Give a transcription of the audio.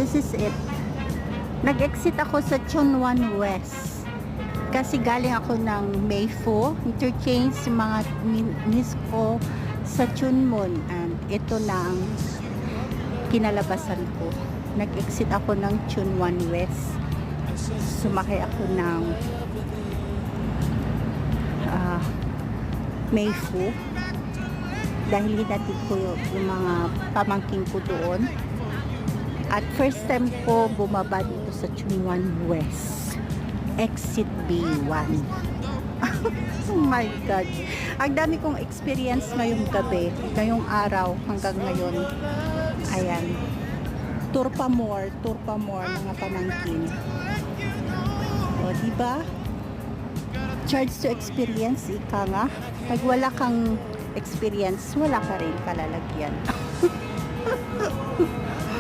this is it. Nag-exit ako sa Chunwan West. Kasi galing ako ng Mayfo, interchange mga miss ko sa Chunmun. And ito na ang kinalabasan ko. Nag-exit ako ng Chunwan West. Sumakay ako ng Mayfo. Dahil hinatid ko yung mga pamangking ko doon. At first time ko bumaba dito sa Chunwan West. Exit B1. Oh my God. Ang dami kong experience ngayong gabi, ngayong araw hanggang ngayon. Ayan. Tour pa more mga pamangkin. O, diba? Charge to experience, ika nga. Pag wala kang experience, wala ka rin kalalagyan.